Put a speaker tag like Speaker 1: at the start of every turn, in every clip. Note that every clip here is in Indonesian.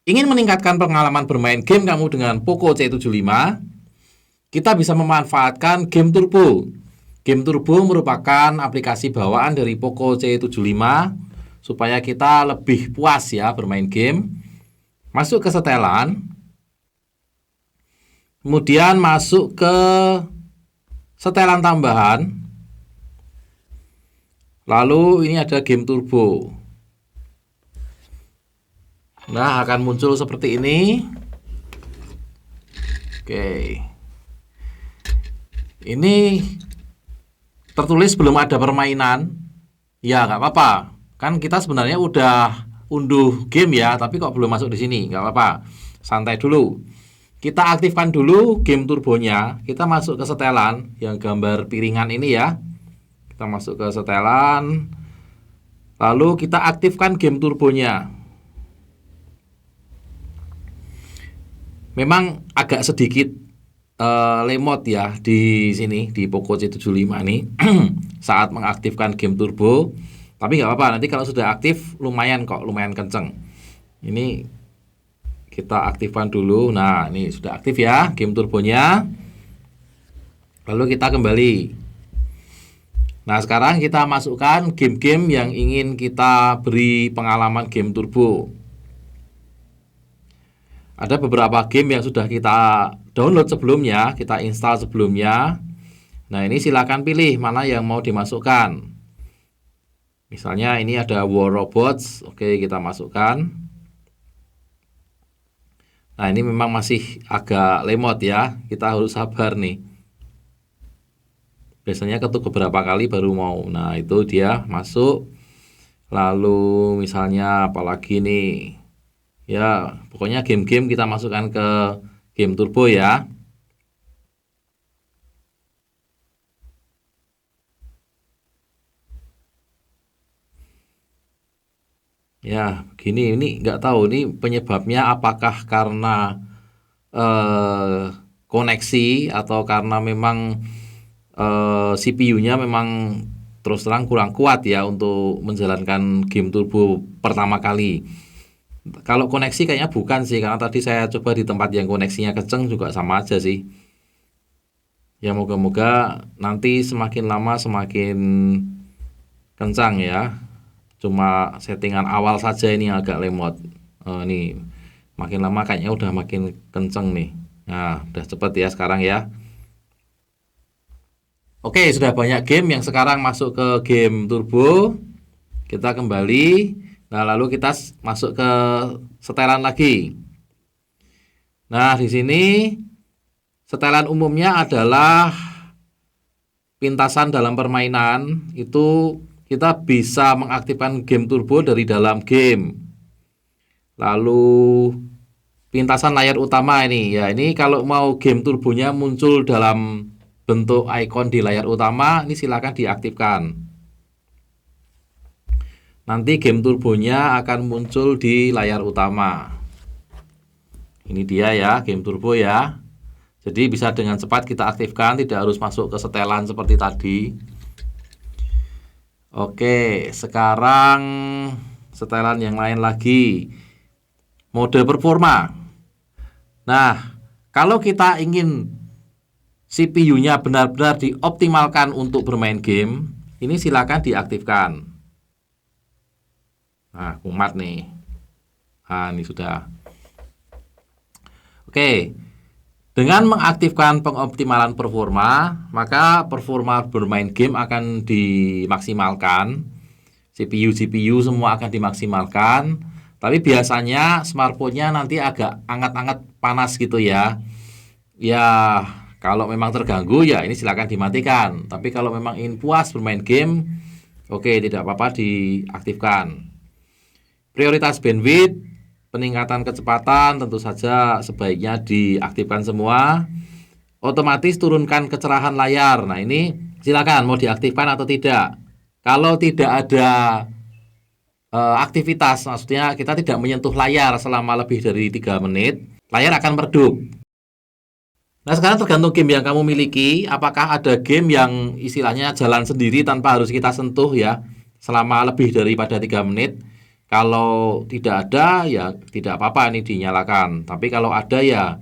Speaker 1: Ingin meningkatkan pengalaman bermain game kamu dengan Poco C75, kita bisa memanfaatkan Game Turbo. Game Turbo merupakan aplikasi bawaan dari Poco C75 supaya kita lebih puas ya bermain game. Masuk ke setelan, kemudian masuk ke setelan tambahan, lalu ini ada Game Turbo. Nah, akan muncul seperti ini. Oke. Ini tertulis belum ada permainan. Ya, nggak apa-apa. Kan kita sebenarnya udah unduh game ya, tapi kok belum masuk di sini. Nggak apa-apa. Santai dulu. Kita aktifkan dulu game turbonya. Kita masuk ke setelan yang gambar piringan ini ya. Kita masuk ke setelan. Lalu kita aktifkan game turbonya. Memang agak sedikit lemot ya di sini di Poco C75 ini saat mengaktifkan game turbo. Tapi nggak apa-apa, nanti kalau sudah aktif lumayan kok, lumayan kenceng. Ini kita aktifkan dulu. Nah, ini sudah aktif ya game turbonya. Lalu kita kembali. Nah, sekarang kita masukkan game-game yang ingin kita beri pengalaman game turbo. Ada beberapa game yang sudah kita download sebelumnya, kita install sebelumnya. Nah, ini silakan pilih mana yang mau dimasukkan. Misalnya ini ada War Robots. Oke, kita masukkan. Nah, ini memang masih agak lemot ya. Kita harus sabar nih. Biasanya ketuk beberapa kali baru mau. Nah, itu dia masuk. Lalu misalnya apalagi nih. Ya, pokoknya game-game kita masukkan ke game turbo ya. Ya, begini ini nggak tahu ini penyebabnya apakah karena koneksi atau karena memang CPU-nya memang terus terang kurang kuat ya untuk menjalankan game turbo pertama kali. Kalau koneksi kayaknya bukan sih, karena tadi saya coba di tempat yang koneksinya kenceng juga sama aja sih. Ya moga-moga nanti semakin lama semakin kencang ya. Cuma settingan awal saja ini yang agak lemot. Nih makin lama kayaknya udah makin kenceng nih. Nah, udah cepet ya sekarang ya. Oke, sudah banyak game yang sekarang masuk ke game turbo. Kita kembali. Nah, lalu kita masuk ke setelan lagi. Nah, di sini setelan umumnya adalah pintasan dalam permainan. Itu kita bisa mengaktifkan game turbo dari dalam game. Lalu pintasan layar utama ini. Ya, ini kalau mau game turbonya muncul dalam bentuk ikon di layar utama, ini silakan diaktifkan. Nanti game turbonya akan muncul di layar utama. Ini dia ya, game turbo ya. Jadi bisa dengan cepat kita aktifkan, tidak harus masuk ke setelan seperti tadi. Oke, sekarang setelan yang lain lagi. Mode performa. Nah, kalau kita ingin CPU-nya benar-benar dioptimalkan untuk bermain game, ini silakan diaktifkan. Nah, kumat nih. Nah, ini sudah. Oke. Dengan mengaktifkan pengoptimalan performa, maka performa bermain game akan dimaksimalkan. CPU semua akan dimaksimalkan. Tapi biasanya smartphone-nya nanti agak anget-anget panas gitu ya. Ya, kalau memang terganggu ya ini silakan dimatikan. Tapi kalau memang ingin puas bermain game, oke, tidak apa-apa diaktifkan. Prioritas bandwidth, peningkatan kecepatan tentu saja sebaiknya diaktifkan semua. Otomatis turunkan kecerahan layar. Nah, ini silakan mau diaktifkan atau tidak. Kalau tidak ada aktivitas, maksudnya kita tidak menyentuh layar selama lebih dari 3 menit, layar akan meredup. Nah, sekarang tergantung game yang kamu miliki. Apakah ada game yang istilahnya jalan sendiri tanpa harus kita sentuh ya selama lebih daripada 3 menit. Kalau tidak ada ya tidak apa-apa ini dinyalakan. Tapi kalau ada ya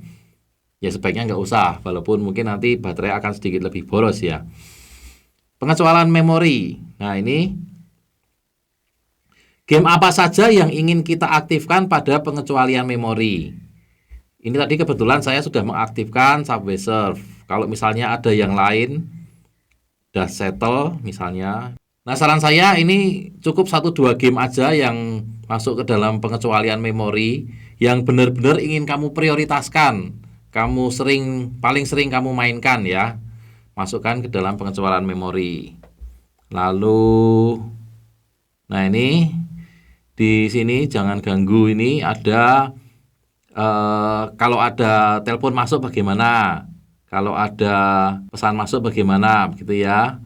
Speaker 1: sebaiknya nggak usah, walaupun mungkin nanti baterai akan sedikit lebih boros ya. Pengecualian memori. Nah, ini game apa saja yang ingin kita aktifkan pada pengecualian memori. Ini tadi kebetulan saya sudah mengaktifkan Subway Surf. Kalau misalnya ada yang lain, Dash Settle misalnya. Nah, saran saya ini cukup 1-2 game aja yang masuk ke dalam pengecualian memori yang benar-benar ingin kamu prioritaskan. Kamu paling sering kamu mainkan ya. Masukkan ke dalam pengecualian memori. Lalu nah ini di sini jangan ganggu, ini ada kalau ada telepon masuk bagaimana? Kalau ada pesan masuk bagaimana? Begitu ya.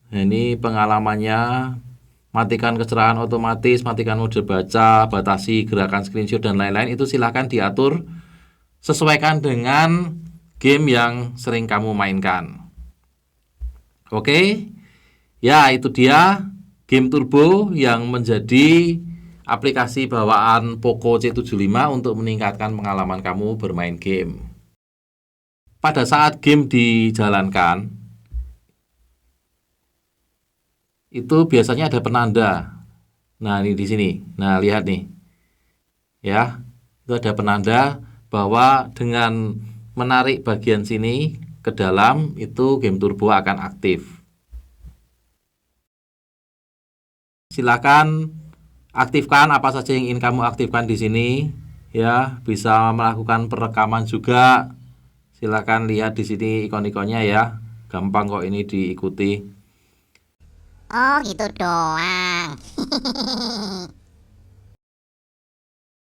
Speaker 1: Nah, ini pengalamannya, matikan kecerahan otomatis, matikan mode baca, batasi gerakan screenshot dan lain-lain, itu silahkan diatur sesuaikan dengan game yang sering kamu mainkan. Oke, ya itu dia game turbo yang menjadi aplikasi bawaan Poco C75 untuk meningkatkan pengalaman kamu bermain game. Pada saat game dijalankan, itu biasanya ada penanda. Nah, ini di sini. Nah, lihat nih. Ya, itu ada penanda bahwa dengan menarik bagian sini ke dalam, itu game turbo akan aktif. Silakan aktifkan apa saja yang ingin kamu aktifkan di sini. Ya, bisa melakukan perekaman juga. Silakan lihat di sini ikon-ikonnya ya. Gampang kok ini diikuti.
Speaker 2: Oh gitu doang.